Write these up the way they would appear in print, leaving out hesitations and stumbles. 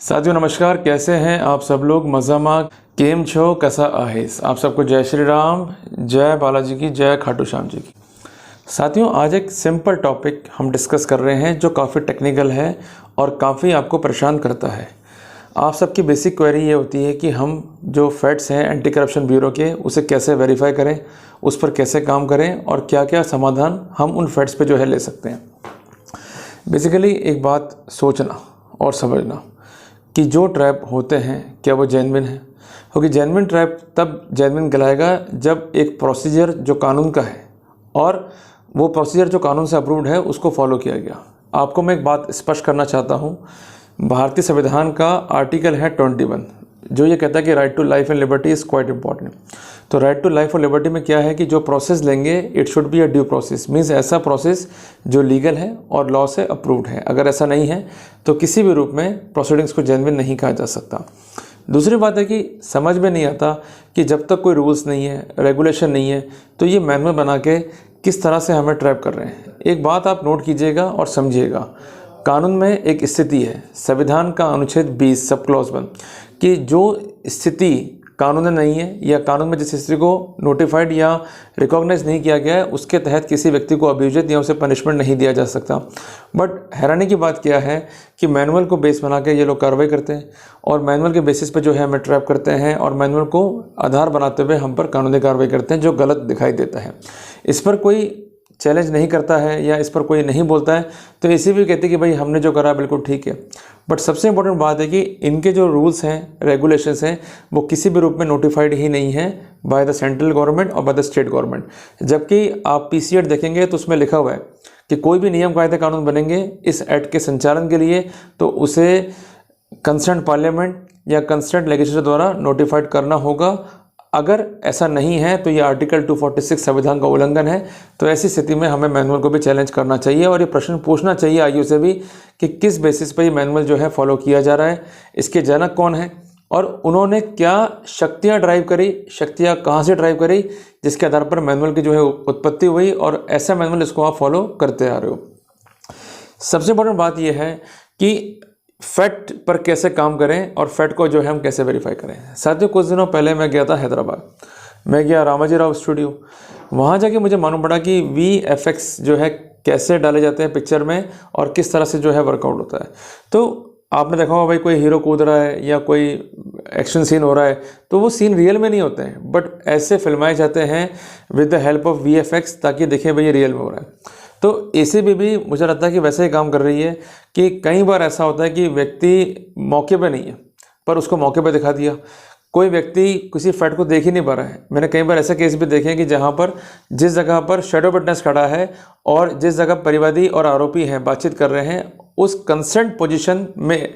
साथियों नमस्कार, कैसे हैं आप सब लोग? मजामा केम छो, कैसा आहेस? आप सबको जय श्री राम, जय बालाजी की, जय खाटू श्याम जी की। साथियों आज एक सिंपल टॉपिक हम डिस्कस कर रहे हैं जो काफ़ी टेक्निकल है और काफ़ी आपको परेशान करता है। आप सबकी बेसिक क्वेरी ये होती है कि हम जो फैक्ट्स हैं एंटी करप्शन ब्यूरो के, उसे कैसे वेरीफाई करें, उस पर कैसे काम करें और क्या क्या समाधान हम उन फैक्ट्स पे जो है ले सकते हैं। बेसिकली एक बात सोचना और समझना कि जो ट्रैप होते हैं क्या वो जेन्युइन है, क्योंकि जेन्युइन ट्रैप तब जेन्युइन कहलाएगा जब एक प्रोसीजर जो कानून का है और वो प्रोसीजर जो कानून से अप्रूव्ड है उसको फॉलो किया गया। आपको मैं एक बात स्पष्ट करना चाहता हूँ, भारतीय संविधान का आर्टिकल है 21 जो ये कहता है कि right to life and liberty is quite important. तो राइट टू लाइफ और लिबर्टी में क्या है कि जो प्रोसेस लेंगे it should be a due process, means ऐसा प्रोसेस जो लीगल है और लॉ से अप्रूव्ड है। अगर ऐसा नहीं है तो किसी भी रूप में प्रोसीडिंग्स को जेन्युइन नहीं कहा जा सकता। दूसरी बात है कि समझ में नहीं आता कि जब तक कोई रूल्स नहीं है, रेगुलेशन नहीं है, तो ये मैनुअल बना के किस तरह से हमें ट्रैप कर रहे हैं। एक बात आप नोट कीजिएगा और समझिएगा, कानून में एक स्थिति है, संविधान का अनुच्छेद 20 सब क्लॉज 1 कि जो स्थिति कानून में नहीं है या कानून में जिस स्थिति को नोटिफाइड या रिकॉग्नाइज नहीं किया गया है उसके तहत किसी व्यक्ति को अभियोजित या उसे पनिशमेंट नहीं दिया जा सकता। बट हैरानी की बात क्या है कि मैनुअल को बेस बना के ये लोग कार्रवाई करते हैं और मैनुअल के बेसिस पे जो है हमें ट्रैप करते हैं और मैनुअल को आधार बनाते हुए हम पर कानूनी कार्रवाई करते हैं जो गलत दिखाई देता है। इस पर कोई चैलेंज नहीं करता है या इस पर कोई नहीं बोलता है तो इसी भी कहते हैं कि भाई हमने जो करा बिल्कुल ठीक है। बट सबसे इंपॉर्टेंट बात है कि इनके जो रूल्स हैं, रेगुलेशंस हैं, वो किसी भी रूप में नोटिफाइड ही नहीं है बाय द सेंट्रल गवर्नमेंट और बाय द स्टेट गवर्नमेंट। जबकि आप PCAct देखेंगे तो उसमें लिखा हुआ है कि कोई भी नियम कायदे कानून बनेंगे इस एक्ट के संचालन के लिए तो उसे कंसर्न पार्लियामेंट या कंसर्न लेजिस्लेचर द्वारा नोटिफाइड करना होगा। अगर ऐसा नहीं है तो ये आर्टिकल 246 संविधान का उल्लंघन है। तो ऐसी स्थिति में हमें मैनुअल को भी चैलेंज करना चाहिए और ये प्रश्न पूछना चाहिए आयु से भी कि किस बेसिस पर ये मैनुअल जो है फॉलो किया जा रहा है, इसके जनक कौन है और उन्होंने क्या शक्तियाँ ड्राइव करी, शक्तियाँ कहाँ से ड्राइव करी जिसके आधार पर मैनुअल की जो है उत्पत्ति हुई और ऐसा मैनुअल इसको आप फॉलो करते आ रहे हो। सबसे इम्पोर्टेंट बात यह है कि फैक्ट पर कैसे काम करें और फैक्ट को जो है हम कैसे वेरीफाई करें। साथियों कुछ दिनों पहले मैं गया था हैदराबाद, मैं गया रामाजी राव स्टूडियो। वहाँ जाके मुझे मालूम पड़ा कि VFX जो है कैसे डाले जाते हैं पिक्चर में और किस तरह से जो है वर्कआउट होता है। तो आपने देखा होगा भाई कोई हीरो कूद रहा है या कोई एक्शन सीन हो रहा है तो वो सीन रियल में नहीं होते हैं बट ऐसे फिल्माए जाते हैं with the help of VFX ताकि देखें भाई ये रियल में हो रहा है। तो ACB भी मुझे लगता है कि वैसे ही काम कर रही है कि कई बार ऐसा होता है कि व्यक्ति मौके पे नहीं है पर उसको मौके पे दिखा दिया। कोई व्यक्ति किसी फैक्ट को देख ही नहीं पा रहा है। मैंने कई बार ऐसे केस भी देखे हैं कि जहाँ पर जिस जगह पर शैडो विटनेस खड़ा है और जिस जगह परिवादी और आरोपी हैं बातचीत कर रहे हैं उस कंसर्न पोजीशन में,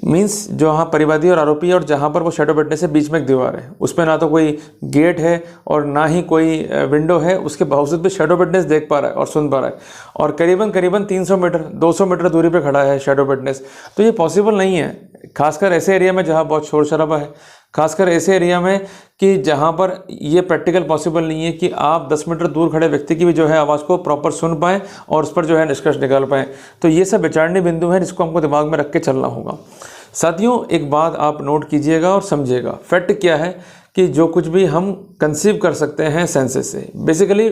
मीन्स जहाँ परिवादी और आरोपी है और जहाँ पर वो शैडो विटनेस है बीच में एक दीवार है, उसमें ना तो कोई गेट है और ना ही कोई विंडो है, उसके बावजूद भी शैडो विटनेस देख पा रहा है और सुन पा रहा है और करीबन 300 मीटर 200 मीटर दूरी पे खड़ा है शैडो विटनेस। तो ये पॉसिबल नहीं है, खासकर ऐसे एरिया में जहाँ बहुत शोर शराबा है, खासकर ऐसे एरिया में कि जहाँ पर ये प्रैक्टिकल पॉसिबल नहीं है कि आप 10 मीटर दूर खड़े व्यक्ति की भी जो है आवाज़ को प्रॉपर सुन पाएँ और उस पर जो है निष्कर्ष निकाल पाएँ। तो ये सब विचारणीय बिंदु है जिसको हमको दिमाग में रख के चलना होगा। साथियों एक बात आप नोट कीजिएगा और समझिएगा, फैक्ट क्या है कि जो कुछ भी हम कंसीव कर सकते हैं सेंसेस से, बेसिकली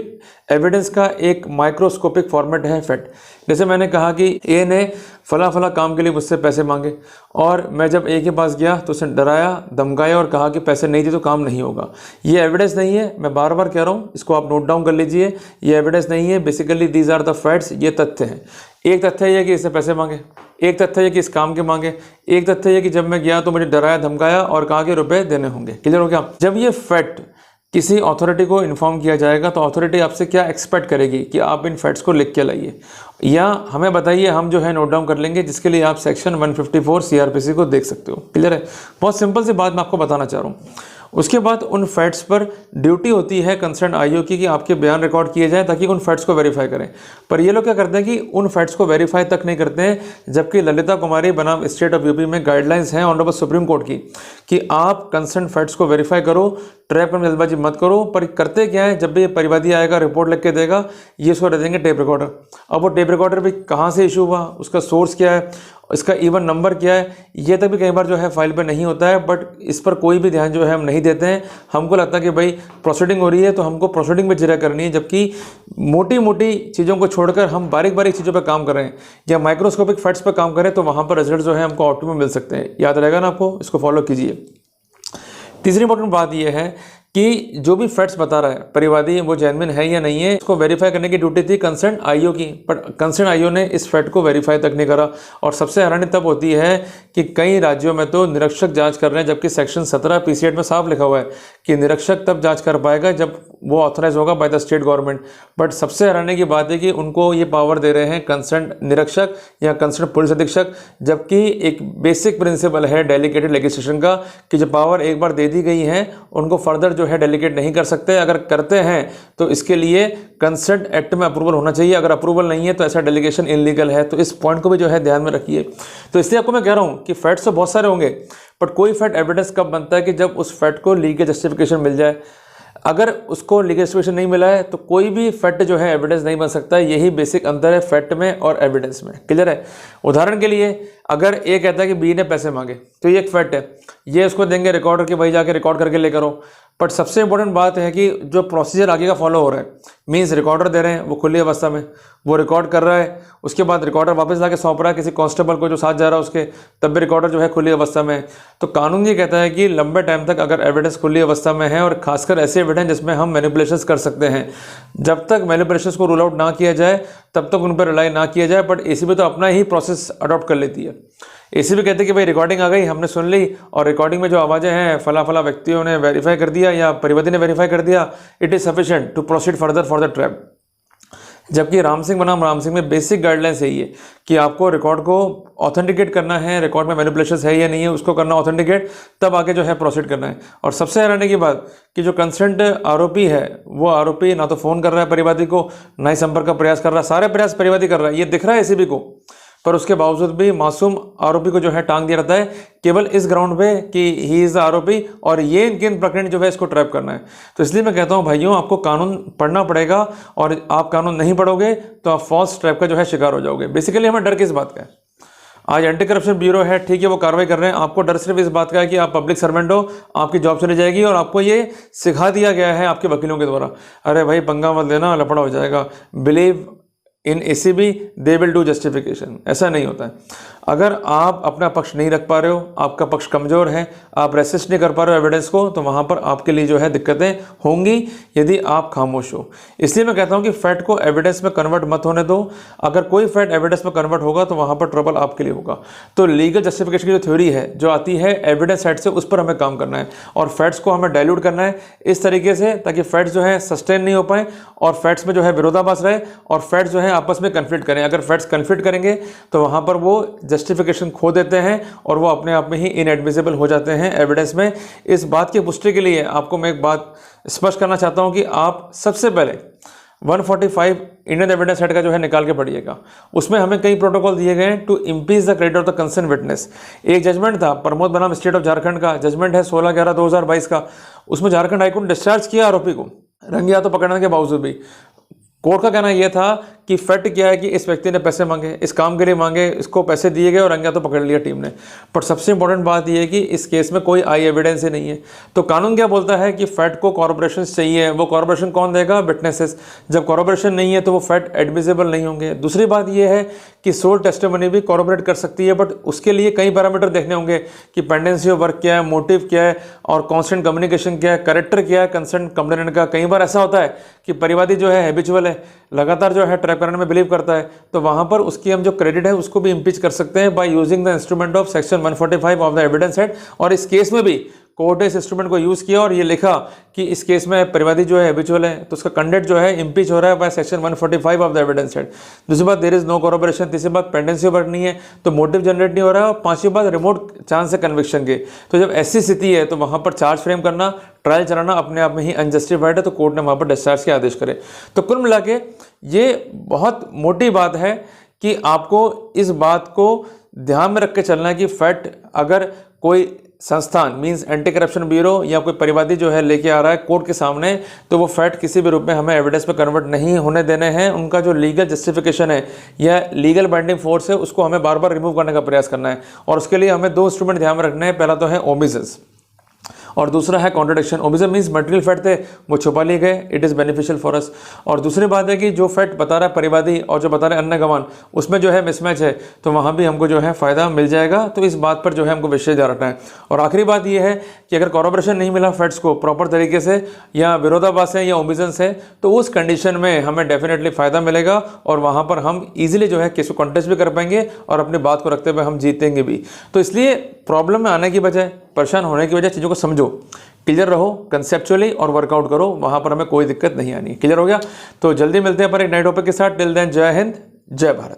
एविडेंस का एक माइक्रोस्कोपिक फॉर्मेट है फैक्ट। जैसे मैंने कहा कि A ने फला काम के लिए मुझसे पैसे मांगे और मैं जब A के पास गया तो उसने डराया, धमकाया और कहा कि पैसे नहीं दिए तो काम नहीं होगा। ये एविडेंस नहीं है, मैं बार बार कह रहा हूँ, इसको आप नोट डाउन कर लीजिए। ये एविडेंस नहीं है, basically these are the facts, ये तथ्य हैं। एक तथ्य यह कि इसने पैसे मांगे, एक तथ्य यह कि इस काम के मांगे, एक तथ्य यह कि जब मैं गया तो मुझे डराया धमकाया और कहा कि रुपए देने होंगे। क्लियर हो गया? जब ये फैक्ट किसी अथॉरिटी को इन्फॉर्म किया जाएगा तो अथॉरिटी आपसे क्या एक्सपेक्ट करेगी कि आप इन फैक्ट्स को लिख के लाइए या हमें बताइए, हम जो है नोट डाउन कर लेंगे, जिसके लिए आप सेक्शन 154 CRPC को देख सकते हो। क्लियर है? बहुत सिंपल सी बात मैं आपको बताना चाह रहा हूँ। उसके बाद उन फैक्ट्स पर ड्यूटी होती है कंसर्न IO की कि आपके बयान रिकॉर्ड किए जाएं ताकि उन फैक्ट्स को वेरीफाई करें। पर ये लोग क्या करते हैं कि उन फैक्ट्स को वेरीफाई तक नहीं करते हैं, जबकि ललिता कुमारी बनाम स्टेट ऑफ UP में गाइडलाइंस हैं ऑनरेबल सुप्रीम कोर्ट की कि आप कंसर्न फैक्ट्स को वेरीफाई करो, ट्रैप में जल्दबाजी मत करो। पर करते क्या है, जब भी ये परिवादी आएगा रिपोर्ट लिख के देगा, ये उसको दे देंगे टेप रिकॉर्डर। अब वो टेप रिकॉर्डर भी कहाँ से इशू हुआ, उसका सोर्स क्या है, इसका इवन नंबर क्या है, ये तक भी कई बार जो है फाइल पे नहीं होता है, बट इस पर कोई भी ध्यान जो है हम नहीं देते हैं। हमको लगता है कि भाई प्रोसीडिंग हो रही है तो हमको प्रोसीडिंग में जिरा करनी है, जबकि मोटी मोटी चीज़ों को छोड़कर हम बारीक बारीक चीज़ों पर काम कर रहे हैं या माइक्रोस्कोपिक फैक्ट्स पर काम करें तो वहाँ पर रिजल्ट जो है हमको ऑप्टिमम मिल सकते हैं। याद रहेगा ना आपको, इसको फॉलो कीजिए। तीसरी इंपॉर्टेंट बात यह है कि जो भी फैक्ट्स बता रहा है परिवादी वो जेन्युइन है या नहीं है, इसको वेरीफाई करने की ड्यूटी थी कंसर्न आईओ की, पर कंसर्न आईओ ने इस फैक्ट को वेरीफाई तक नहीं करा। और सबसे हैरानी तब होती है कि कई राज्यों में तो निरीक्षक जांच कर रहे हैं, जबकि सेक्शन 17 पीसीएड में साफ लिखा हुआ है कि निरीक्षक तब जांच कर पाएगा जब वो ऑथराइज होगा by the state government. But सबसे हैरानी की बात है कि उनको ये पावर दे रहे हैं कंसर्न निरीक्षक या कंसर्न पुलिस अधीक्षक, जबकि एक बेसिक प्रिंसिपल है डेलीगेटेड लेजिस्लेशन का कि जो पावर एक बार दे दी गई है उनको फर्दर जो है डेलीगेट नहीं कर सकते। अगर करते हैं तो इसके लिए कंसर्न एक्ट में अप्रूवल होना चाहिए, अगर अप्रूवल नहीं है तो ऐसा डेलीगेशन इनलीगल है। तो इस पॉइंट को भी जो है ध्यान में रखिए। तो इसलिए आपको मैं कह रहा हूं कि फैक्ट्स तो बहुत सारे होंगे, बट कोई फैक्ट एविडेंस कब बनता है कि जब उस फैक्ट को लीगल जस्टिफिकेशन मिल जाए। अगर उसको लीगल जस्टिफिकेशन नहीं मिला है तो कोई भी फैक्ट जो है एविडेंस नहीं बन सकता है। यही बेसिक अंतर है फैक्ट में और एविडेंस में। क्लियर है? उदाहरण के लिए अगर ए कहता है कि बी ने पैसे मांगे तो ये एक फैक्ट है, ये उसको देंगे रिकॉर्डर के, भाई जाके रिकॉर्ड करके लेकर आओ। बट सबसे इंपॉर्टेंट बात है कि जो प्रोसीजर आगे का फॉलो हो रहा है, मीन्स रिकॉर्डर दे रहे हैं वो खुली अवस्था में, वो रिकॉर्ड कर रहा है, उसके बाद रिकॉर्डर वापस लाके सौंप रहा है किसी कांस्टेबल को जो साथ जा रहा है उसके, तब भी रिकॉर्डर जो है खुली अवस्था में है। तो कानून ये कहता है कि लंबे टाइम तक अगर एविडेंस खुली अवस्था में है और खासकर ऐसे एविडेंस जिसमें हम मैनिपुलेशंस कर सकते हैं, जब तक मैनिपुलेशंस को रूल आउट ना किया जाए तब तक उन पर रिलाई ना किया जाए। बट एसीबी तो अपना ही प्रोसेस अडॉप्ट कर लेती है। एसीबी कहते हैं कि भाई रिकॉर्डिंग आ गई, हमने सुन ली और रिकॉर्डिंग में जो आवाज़ें हैं फला फला व्यक्तियों ने वेरीफाई कर दिया या परिवादी ने वेरीफाई कर दिया, it is sufficient to proceed further for the trap. जबकि राम सिंह बनाम राम सिंह में बेसिक गाइडलाइंस यही है कि आपको रिकॉर्ड को ऑथेंटिकेट करना है, रिकॉर्ड में मैनिपुलेशंस है या नहीं है उसको करना ऑथेंटिकेट, तब आगे जो है प्रोसीड करना है। और सबसे हैरानी की बात कि जो कंसर्न्ड आरोपी है वो आरोपी ना तो फ़ोन कर रहा है परिवादी को, ना ही संपर्क का प्रयास कर रहा है, सारे प्रयास परिवादी कर रहा है, ये दिख रहा है एसीबी को, पर उसके बावजूद भी मासूम आरोपी को जो है टांग दिया जाता है केवल इस ग्राउंड पे कि ही इज़ द आरोपी और ये इनके प्रकरण जो है इसको ट्रैप करना है। तो इसलिए मैं कहता हूँ भाइयों, आपको कानून पढ़ना पड़ेगा और आप कानून नहीं पढ़ोगे तो आप फॉल्स ट्रैप का जो है शिकार हो जाओगे। बेसिकली हमें डर किस बात का है? आज एंटी करप्शन ब्यूरो है, ठीक है, वो कार्रवाई कर रहे हैं, आपको डर सिर्फ इस बात का है कि आप पब्लिक सर्वेंट हो, आपकी जॉब चली जाएगी और आपको ये सिखा दिया गया है आपके वकीलों के द्वारा, अरे भाई पंगा मत लेना, लफड़ा हो जाएगा, believe in ACB they will do justification. ऐसा नहीं होता है। अगर आप अपना पक्ष नहीं रख पा रहे हो, आपका पक्ष कमज़ोर है, आप रेसिस्ट नहीं कर पा रहे हो एविडेंस को, तो वहाँ पर आपके लिए जो है दिक्कतें होंगी यदि आप खामोश हो। इसलिए मैं कहता हूँ कि फैक्ट को एविडेंस में कन्वर्ट मत होने दो। अगर कोई फैक्ट एविडेंस में कन्वर्ट होगा तो वहाँ पर ट्रबल आपके लिए होगा। तो लीगल जस्टिफिकेशन की जो थ्योरी है जो आती है एविडेंस साइड से, उस पर हमें काम करना है और फैक्ट्स को हमें डाइल्यूट करना है इस तरीके से ताकि फैक्ट्स जो है सस्टेन नहीं हो पाए और फैक्ट्स में जो है विरोधाभास रहे और फैक्ट्स जो है आपस में कन्फ्लिक्ट करें। अगर फैक्ट्स कन्फ्लिक्ट करेंगे तो वहाँ पर वो जस्टिफिकेशन खो देते हैं और वो अपने आप में ही इनएडमिसिबल हो जाते हैं एविडेंस में। इस बात की पुष्टि के लिए आपको मैं एक बात स्पष्ट करना चाहता हूं कि आप सबसे पहले 145 इंडियन एविडेंस एक्ट का जो है निकाल के पढ़िएगा। उसमें हमें कई प्रोटोकॉल दिए गए हैं to impeach the credit of the concern witness. एक जजमेंट था प्रमोद बनाम स्टेट ऑफ झारखंड का, जजमेंट है 16/11/2022 का। उसमें झारखंड हाईकोर्ट डिस्चार्ज किया आरोपी को रंगे हाथों पकड़ने के बावजूद भी। कोर्ट का कहना यह था कि फैक्ट क्या है कि इस व्यक्ति ने पैसे मांगे, इस काम के लिए मांगे, इसको पैसे दिए गए और रंगे हाथों पकड़ लिया टीम ने। पर सबसे इंपॉर्टेंट बात यह है कि इस केस में कोई आई एविडेंस ही नहीं है। तो कानून क्या बोलता है कि फैक्ट को कॉर्पोरेशन चाहिए। वो कॉर्पोरेशन कौन देगा? विटनेसेस। जब कॉर्पोरेशन नहीं है तो वो फैक्ट एडमिसिबल नहीं होंगे। दूसरी बात यह है कि सोल टेस्टिमनी भी कॉर्पोरेट कर सकती है, बट उसके लिए कई पैरामीटर देखने होंगे कि पेंडेंसी ऑफ वर्क क्या है, मोटिव क्या है और कॉन्स्टेंट कम्युनिकेशन क्या है, कैरेक्टर क्या है कंसर्न कंप्लेनेंट का। कई बार ऐसा होता है कि परिवादी जो है हैबिचुअल है, लगातार जो है ट्रैप करने में बिलीव करता है, तो वहां पर उसकी हम जो क्रेडिट है उसको भी इम्पीच कर सकते हैं by using the instrument of section 145 of the evidence act. और इस केस में भी कोर्ट ने इस इंस्ट्रूमेंट को यूज किया और ये लिखा कि इस केस में परिवादी जो है हैबिचुअल है तो उसका कंडक्ट जो है इम्पीच हो रहा है by section 145 of the evidence act. दूसरी बात देयर इज नो कॉर्पोरेशन। तीसरी बात पेंडेंसी वर्क नहीं है तो मोटिव जनरेट नहीं हो रहा है। और पांचवी बात रिमोट चांस है कन्विक्शन के। तो जब ऐसी स्थिति है तो वहां पर चार्ज फ्रेम करना, ट्रायल चलाना अपने आप में ही अनजस्टिफाइड है, तो कोर्ट ने वहां पर डिस्चार्ज के आदेश करे। तो कुल मिला के ये बहुत मोटी बात है कि आपको इस बात को ध्यान में रख के चलना है कि फैक्ट अगर कोई संस्थान मींस एंटी करप्शन ब्यूरो या कोई परिवादी जो है लेके आ रहा है कोर्ट के सामने, तो वो फैक्ट किसी भी रूप में हमें एविडेंस पे कन्वर्ट नहीं होने देने हैं। उनका जो लीगल जस्टिफिकेशन है या लीगल बाइंडिंग फोर्स है उसको हमें बार बार रिमूव करने का प्रयास करना है। और उसके लिए हमें 2 इंस्ट्रूमेंट ध्यान में रखने हैं। पहला तो है ओमिसेस और दूसरा है contradiction. Omission means material fact थे वो छुपा लिए गए, it is beneficial for us. और दूसरी बात है कि जो फैक्ट बता रहा है परिवादी और जो बता रहे हैं अन्य गवान, उसमें जो है मिसमैच है, तो वहाँ भी हमको जो है फ़ायदा मिल जाएगा। तो इस बात पर जो है हमको विशेष ध्यान रखना है। और आखिरी बात ये है कि अगर कॉर्पोरेशन नहीं मिला फैक्ट्स को प्रॉपर तरीके से या विरोधाभास है या ओमिशंस है, तो उस कंडीशन में हमें डेफिनेटली फ़ायदा मिलेगा और वहाँ पर हम ईजिली जो है केस को कॉन्टेस्ट भी कर पाएंगे और अपनी बात को रखते हुए हम जीतेंगे भी। तो इसलिए प्रॉब्लम में आने की बजाय, परेशान होने की बजाय चीज़ों को समझो, क्लियर रहो कंसेप्चुअली और वर्कआउट करो, वहाँ पर हमें कोई दिक्कत नहीं आनी। क्लियर हो गया? तो जल्दी मिलते हैं पर एक नए टॉपिक के साथ। टिल देन जय हिंद, जय भारत।